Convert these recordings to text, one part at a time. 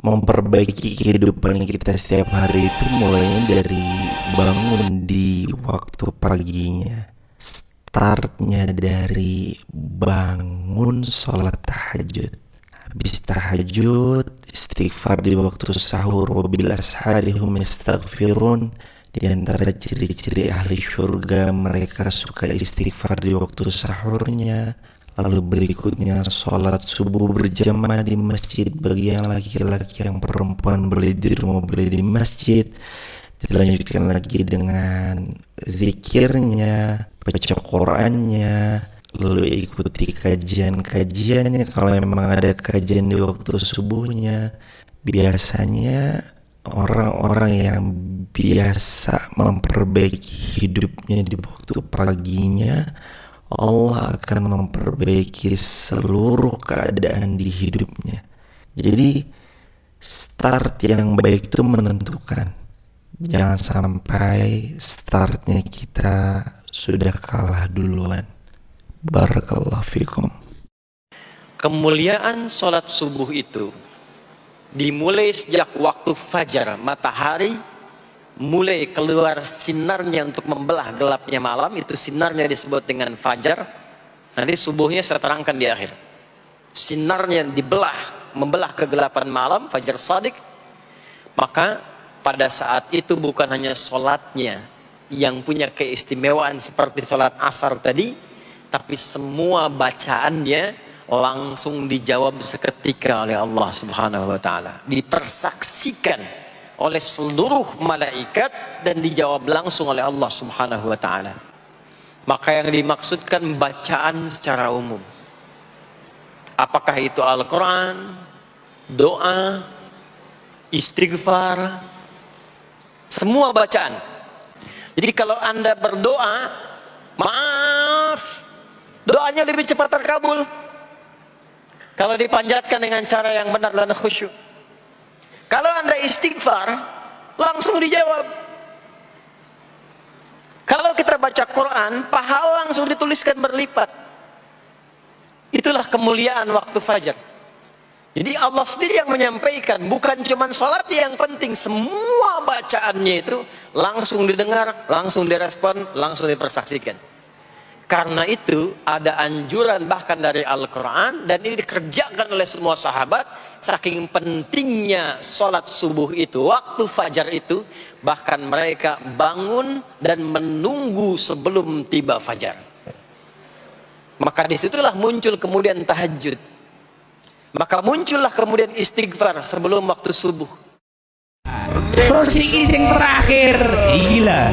memperbaiki kehidupan kita setiap hari itu mulainya dari bangun di waktu paginya. Startnya dari bangun sholat tahajud. Habis tahajud, istighfar di waktu sahur, wabil ashari hum yastaghfirun. Di antara ciri-ciri ahli syurga, mereka suka istighfar di waktu sahurnya. Lalu berikutnya sholat subuh berjamaah di masjid bagi yang laki-laki, yang perempuan boleh di rumah, boleh di masjid. Dilanjutkan lagi dengan zikirnya, baca Qur'annya, lalu ikuti kajian-kajiannya kalau memang ada kajian di waktu subuhnya. Biasanya orang-orang yang biasa memperbaiki hidupnya di waktu paginya, Allah akan memperbaiki seluruh keadaan di hidupnya. Jadi start yang baik itu menentukan. Jangan sampai startnya kita sudah kalah duluan. Barakallahu fikum. Kemuliaan sholat subuh itu dimulai sejak waktu fajar, matahari mulai keluar sinarnya untuk membelah gelapnya malam. Itu sinarnya disebut dengan fajar. Nanti subuhnya saya terangkan di akhir. Sinarnya membelah kegelapan malam, fajar shadiq. Maka pada saat itu bukan hanya sholatnya yang punya keistimewaan seperti sholat asar tadi, tapi semua bacaannya langsung dijawab seketika oleh Allah Subhanahu wa taala, dipersaksikan oleh seluruh malaikat dan dijawab langsung oleh Allah Subhanahu wa taala. Maka yang dimaksudkan bacaan secara umum, apakah itu Al-Quran, doa, istighfar, semua bacaan. Jadi kalau Anda berdoa, maaf, doanya lebih cepat terkabul kalau dipanjatkan dengan cara yang benar dan khusyuk. Kalau Anda istighfar, langsung dijawab. Kalau kita baca Quran, pahala langsung dituliskan berlipat. Itulah kemuliaan waktu fajar. Jadi Allah sendiri yang menyampaikan, bukan cuma sholat yang penting, semua bacaannya itu langsung didengar, langsung direspon, langsung dipersaksikan. Karena itu ada anjuran bahkan dari Al-Quran, dan ini dikerjakan oleh semua sahabat. Saking pentingnya sholat subuh itu, waktu fajar itu, bahkan mereka bangun dan menunggu sebelum tiba fajar. Maka disitulah muncul kemudian tahajud. Maka muncullah kemudian istighfar sebelum waktu subuh. Terus iki sing terakhir, iki lah.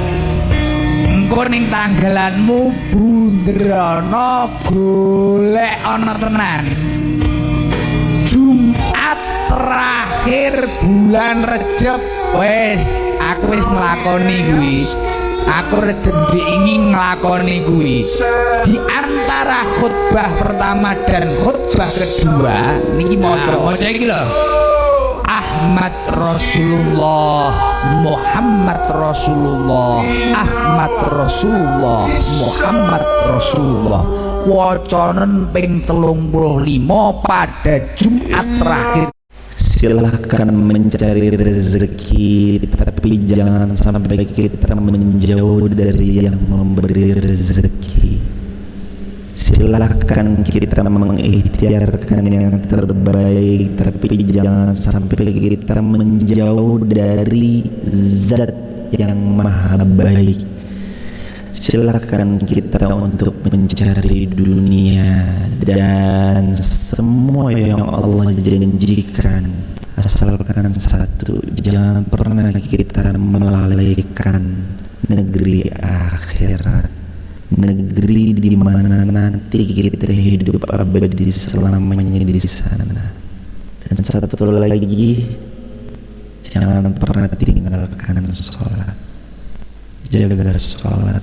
Engko ning tanggalanmu bunderono golek ana tenan. Jumat terakhir bulan Rejab, wes aku wis nglakoni kuwi. Aku rejendi ingin nglakoni kuwi. Di antara khutbah pertama dan khutbah kedua niki maca iki lho. Ahmad Rasulullah, Muhammad Rasulullah, Ahmad Rasulullah, Muhammad Rasulullah. Wacanen ping 35 pada Jumat terakhir. Silahkan mencari rezeki, tapi jangan sampai kita menjauh dari yang memberi rezeki. Silahkan kita mengikhtiarkan yang terbaik, tapi jangan sampai kita menjauh dari zat yang maha baik. Silahkan kita untuk mencari dunia dan semua yang Allah janjikan, asalkan satu, jangan pernah kita melalaikan negeri akhirat, negeri di mana nanti kita hidup abadi selamanya di sana. Dan satu lagi, jangan pernah tinggalkan sholat. Jaga sholat,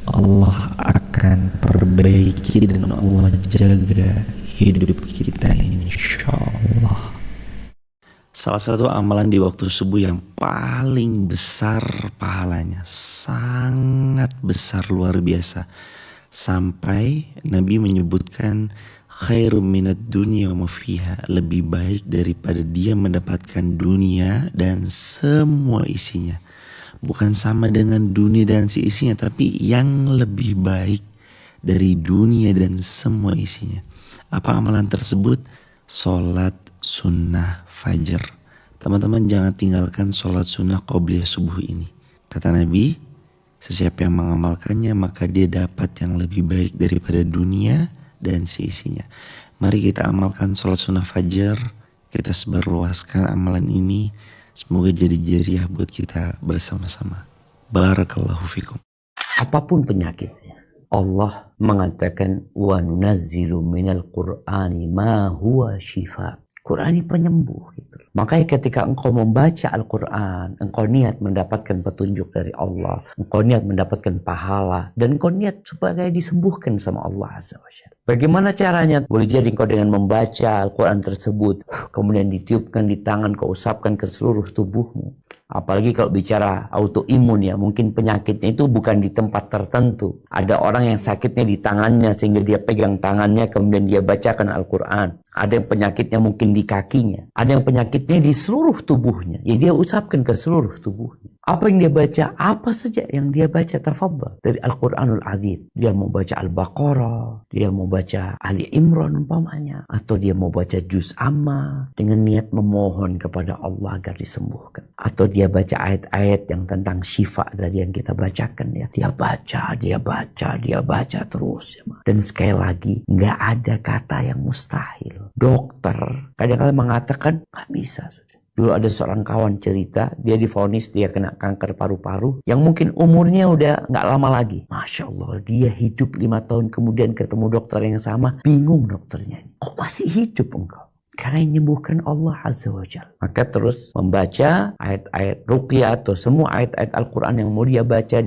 Allah akan perbaiki dan Allah jaga hidup kita, insyaallah. Salah satu amalan di waktu subuh yang paling besar pahalanya, sangat besar, luar biasa, sampai Nabi menyebutkan khairum minad dunya wa ma fiha, lebih baik daripada dia mendapatkan dunia dan semua isinya. Bukan sama dengan dunia dan si isinya, tapi yang lebih baik dari dunia dan semua isinya. Apa amalan tersebut? Sholat sunnah fajar. Teman-teman jangan tinggalkan sholat sunnah qobliyah subuh ini. Kata Nabi, sesiapa yang mengamalkannya maka dia dapat yang lebih baik daripada dunia dan seisinya. Mari kita amalkan sholat sunnah fajar. Kita sebarluaskan amalan ini. Semoga jadi jariah buat kita bersama-sama. Barakallahu fikum. Apapun penyakitnya, Allah mengatakan wa nunazzilu minal qur'ani ma huwa shifa. Quran ini penyembuh gitu. Makanya ketika engkau membaca Al-Quran, engkau niat mendapatkan petunjuk dari Allah, engkau niat mendapatkan pahala, dan engkau niat supaya disembuhkan sama Allah Azza wa Jalla. Bagaimana caranya? Boleh jadi engkau dengan membaca Al-Quran tersebut, kemudian ditiupkan di tangan, kau usapkan ke seluruh tubuhmu. Apalagi kalau bicara autoimun ya, mungkin penyakitnya itu bukan di tempat tertentu. Ada orang yang sakitnya di tangannya sehingga dia pegang tangannya kemudian dia bacakan Al-Quran. Ada yang penyakitnya mungkin di kakinya. Ada yang penyakitnya di seluruh tubuhnya. Ya dia usapkan ke seluruh tubuhnya. Apa yang dia baca? Apa saja yang dia baca, tafadhal. Dari Al-Quranul Azim. Dia mau baca Al-Baqarah. Dia mau baca Ali Imran umpamanya. Atau dia mau baca Juz Amma. Dengan niat memohon kepada Allah agar disembuhkan. Atau dia baca ayat-ayat yang tentang syifa tadi yang kita bacakan ya. Dia baca terus. Ya. Dan sekali lagi, nggak ada kata yang mustahil. Dokter kadang-kadang mengatakan nggak bisa. Dulu ada seorang kawan cerita, dia divonis dia kena kanker paru-paru yang mungkin umurnya udah nggak lama lagi. Masya Allah, dia hidup 5 tahun kemudian ketemu dokter yang sama, bingung dokternya. Kok masih hidup engkau? Karena yang menyembuhkan Allah Azza wa Jalla. Maka terus membaca ayat-ayat ruqyah atau semua ayat-ayat Al-Quran yang mau dia baca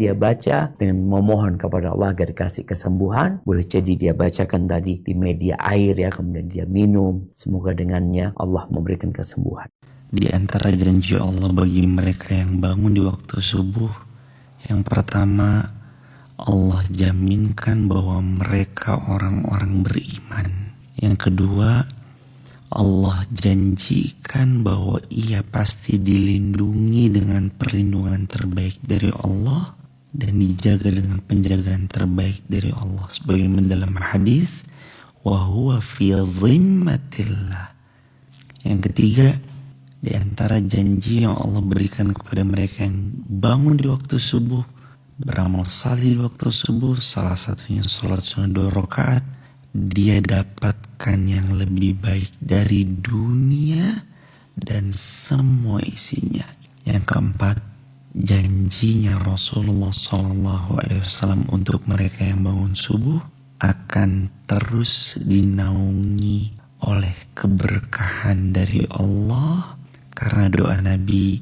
dengan memohon kepada Allah agar dikasih kesembuhan. Boleh jadi dia bacakan tadi di media air ya, kemudian dia minum. Semoga dengannya Allah memberikan kesembuhan. Di antara janji Allah bagi mereka yang bangun di waktu subuh, yang pertama, Allah jaminkan bahwa mereka orang-orang beriman. Yang kedua, Allah janjikan bahwa ia pasti dilindungi dengan perlindungan terbaik dari Allah dan dijaga dengan penjagaan terbaik dari Allah. Sebagaimana dalam hadis, wa huwa fi dhimmatillah. Yang ketiga, di antara janji yang Allah berikan kepada mereka yang bangun di waktu subuh, beramal salih di waktu subuh, salah satunya sholat sunnah 2 rakaat, dia dapatkan yang lebih baik dari dunia dan semua isinya. Yang keempat, janjinya Rasulullah SAW untuk mereka yang bangun subuh akan terus dinaungi oleh keberkahan dari Allah. Karena doa Nabi,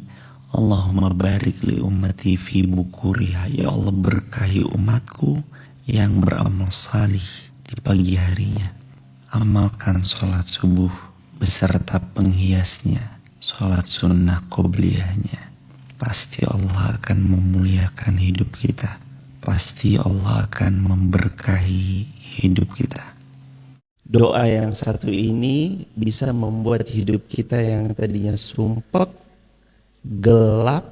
Allahumma barik li ummati fi bukuriha. Ya Allah, berkahi umatku yang beramal salih di pagi harinya. Amalkan sholat subuh beserta penghiasnya, sholat sunnah qobliyahnya. Pasti Allah akan memuliakan hidup kita. Pasti Allah akan memberkahi hidup kita. Doa yang satu ini bisa membuat hidup kita yang tadinya sumpek, gelap,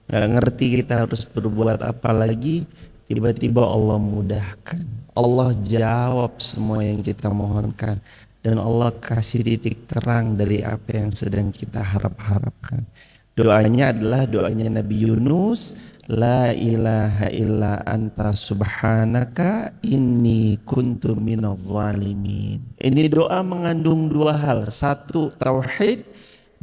gak ngerti kita harus berbuat apa lagi, tiba-tiba Allah mudahkan. Allah jawab semua yang kita mohonkan. Dan Allah kasih titik terang dari apa yang sedang kita harap-harapkan. Doanya adalah doanya Nabi Yunus, la ilaha illa anta subhanaka inni kuntu minadh zalimin. Ini doa mengandung 2 hal. 1, tauhid.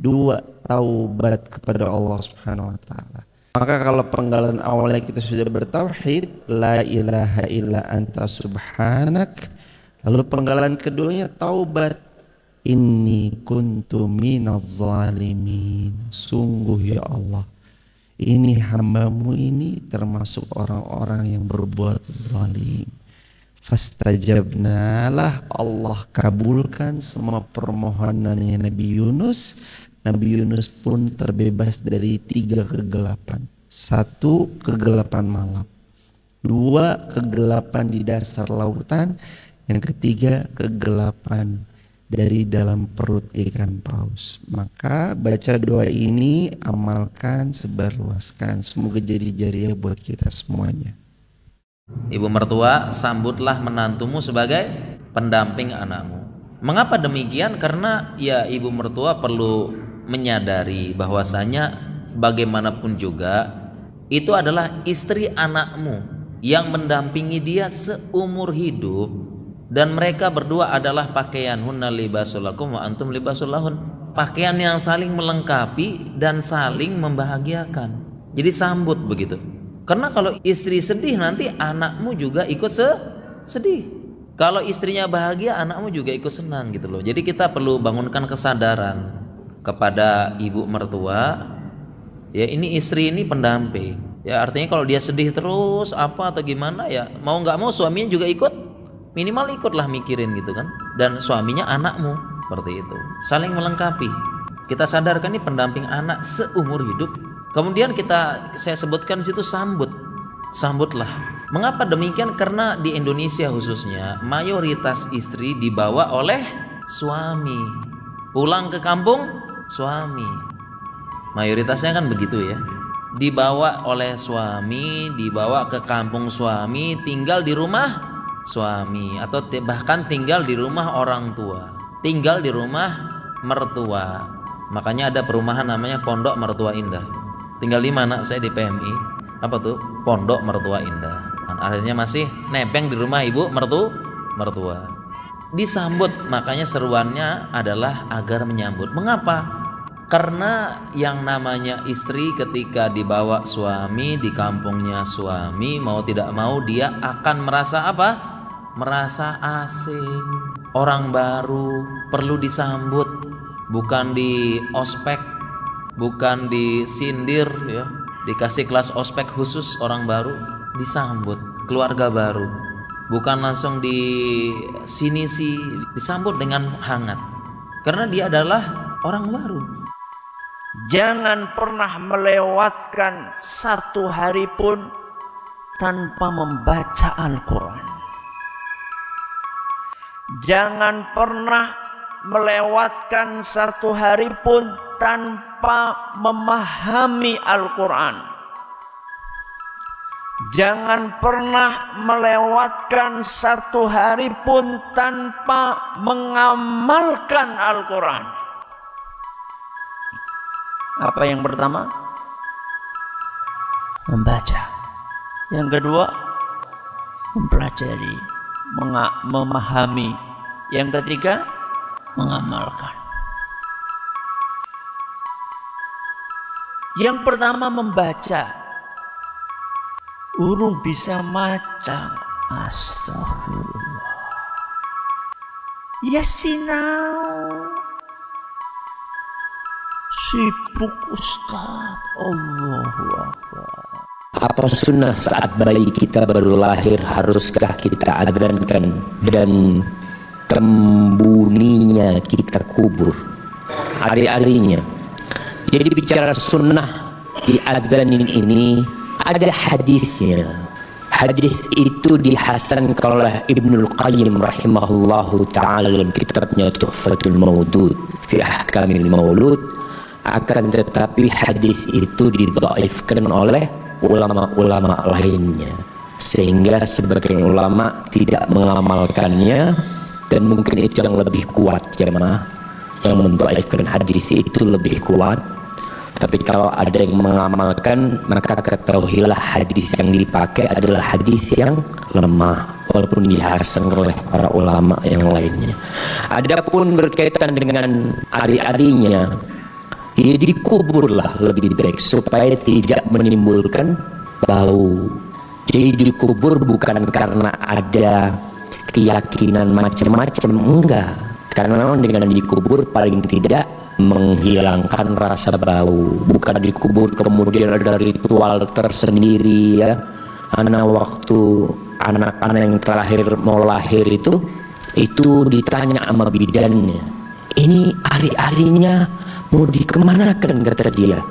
2, taubat kepada Allah Subhanahu wa taala. Maka kalau penggalan awalnya kita sudah bertauhid, la ilaha illa anta subhanak, lalu penggalan keduanya taubat, inni kuntu minadh zalimin. Sungguh ya Allah, ini hambamu ini termasuk orang-orang yang berbuat zalim. Fastajabnalah, Allah kabulkan semua permohonannya Nabi Yunus. Nabi Yunus pun terbebas dari 3 kegelapan. 1, kegelapan malam. 2, kegelapan di dasar lautan. Yang ketiga, kegelapan dari dalam perut ikan paus. Maka baca doa ini, amalkan, sebarluaskan. Semoga jadi jariah buat kita semuanya. Ibu mertua, sambutlah menantumu sebagai pendamping anakmu. Mengapa demikian? Karena ya ibu mertua perlu menyadari bahwasanya bagaimanapun juga itu adalah istri anakmu yang mendampingi dia seumur hidup, dan mereka berdua adalah pakaian, hunna libasul lakum wa antum libasul lahun, pakaian yang saling melengkapi dan saling membahagiakan. Jadi sambut begitu. Karena kalau istri sedih nanti anakmu juga ikut sedih. Kalau istrinya bahagia anakmu juga ikut senang gitu loh. Jadi kita perlu bangunkan kesadaran kepada ibu mertua, ya ini istri ini pendamping. Ya artinya kalau dia sedih terus apa atau gimana, ya mau nggak mau suaminya juga ikut, minimal ikutlah mikirin gitu kan. Dan suaminya anakmu, seperti itu. Saling melengkapi. Kita sadarkan ini pendamping anak seumur hidup. Kemudian saya sebutkan di situ sambutlah. Mengapa demikian? Karena di Indonesia khususnya mayoritas istri dibawa oleh suami. Pulang ke kampung suami. Mayoritasnya kan begitu ya. Dibawa oleh suami, dibawa ke kampung suami, tinggal di rumah suami, atau bahkan tinggal di rumah orang tua, tinggal di rumah mertua. Makanya ada perumahan namanya Pondok Mertua Indah. Tinggal di mana? Saya di PMI. Apa tuh? Pondok Mertua Indah. Akhirnya masih nebeng di rumah ibu mertua. Disambut, makanya seruannya adalah agar menyambut. Mengapa? Karena yang namanya istri ketika dibawa suami di kampungnya suami, mau tidak mau dia akan merasa apa? Merasa asing, orang baru, perlu disambut, bukan di ospek, bukan disindir ya, dikasih kelas ospek khusus orang baru, disambut, keluarga baru, bukan langsung di sinisi, disambut dengan hangat, karena dia adalah orang baru. Jangan pernah melewatkan satu hari pun tanpa membaca Al-Quran. Jangan pernah melewatkan satu hari pun tanpa memahami Al-Quran. Jangan pernah melewatkan satu hari pun tanpa mengamalkan Al-Quran. Apa yang pertama? Membaca. Yang kedua, mempelajari, memahami. Yang ketiga, mengamalkan. Yang pertama membaca. Urung bisa maca. Astagfirullah. Ya sinau. Sibuk Ustaz. Allahu Akbar. Apa sunnah saat bayi kita baru lahir haruskah kita adzankan dan kembuninya kita kubur hari-harinya? Jadi bicara sunnah di adzanin ini ada hadisnya. Hadis itu dihasankan oleh Ibnul Qayyim rahimahullahu ta'ala dalam kitabnya Tuhfatul Maudud fi Ahkamil Maulud. Akan tetapi hadis itu didhaifkan oleh ulama-ulama lainnya, sehingga sebagian ulama tidak mengamalkannya, dan mungkin itu yang lebih kuat jemaah, yang mendhaifkan hadis itu lebih kuat. Tapi kalau ada yang mengamalkan, maka ketahuilah hadis yang dipakai adalah hadis yang lemah, walaupun dihasan oleh para ulama yang lainnya. Adapun berkaitan dengan hari-harinya, dia dikuburlah lebih baik supaya tidak menimbulkan bau. Jadi dikubur bukan karena ada keyakinan macam-macam, enggak, karena dengan dikubur paling tidak menghilangkan rasa bau. Bukan dikubur kemudian ada ritual tersendiri ya. Waktu anak-anak yang terakhir mau lahir itu ditanya sama bidannya, ini hari-harinya mau dikemanakan, kata dia.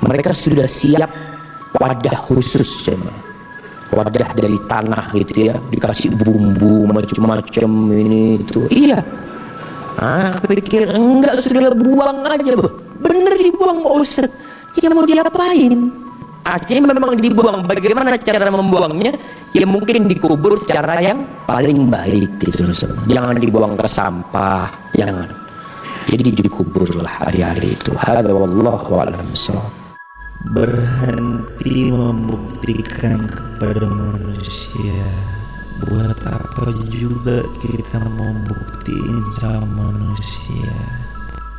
Mereka sudah siap wadah khusus, wadah dari tanah gitu ya, dikasih bumbu macam-macam ini itu. Iya. Aku pikir enggak, sudah buang aja, bener dibuang Pak Ustaz. Ya mau diapain? Artinya memang dibuang. Bagaimana cara membuangnya? Ya mungkin dikubur cara yang paling baik gitu. Jangan dibuang ke sampah, jangan. Jadi dikuburlah hari-hari itu. Hadza wallahu a'lam bissawab. Berhenti membuktikan kepada manusia. Buat apa juga kita mau buktiin sama manusia?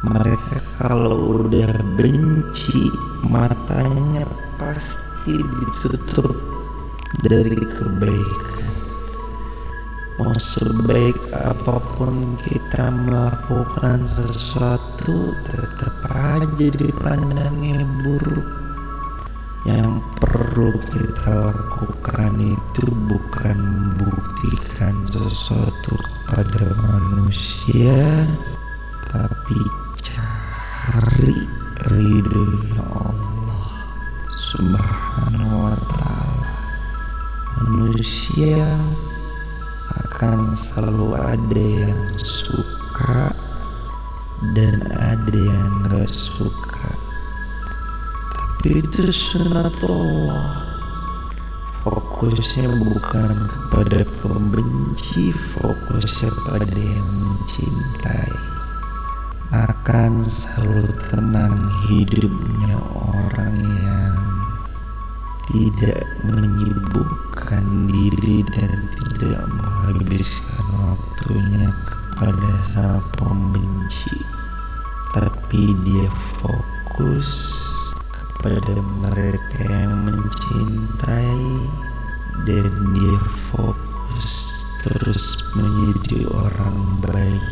Mereka kalau udah benci, matanya pasti ditutup dari kebaikan. Mau sebaik apapun kita melakukan sesuatu, tetap aja dipandangnya buruk. Yang perlu kita lakukan itu bukan membuktikan sesuatu kepada manusia, tapi cari ridho Allah Subhanahu wa ta'ala. Manusia akan selalu ada yang suka dan ada yang gak suka, tapi itu sunatullah. Fokusnya bukan kepada pembenci, fokusnya pada yang mencintai. Akan selalu tenang hidupnya orang yang tidak menyibukkan diri dan tidak menghabiskan waktunya kepada sang pembenci, tapi dia fokus kepada mereka yang mencintai, dan dia fokus terus menjadi orang baik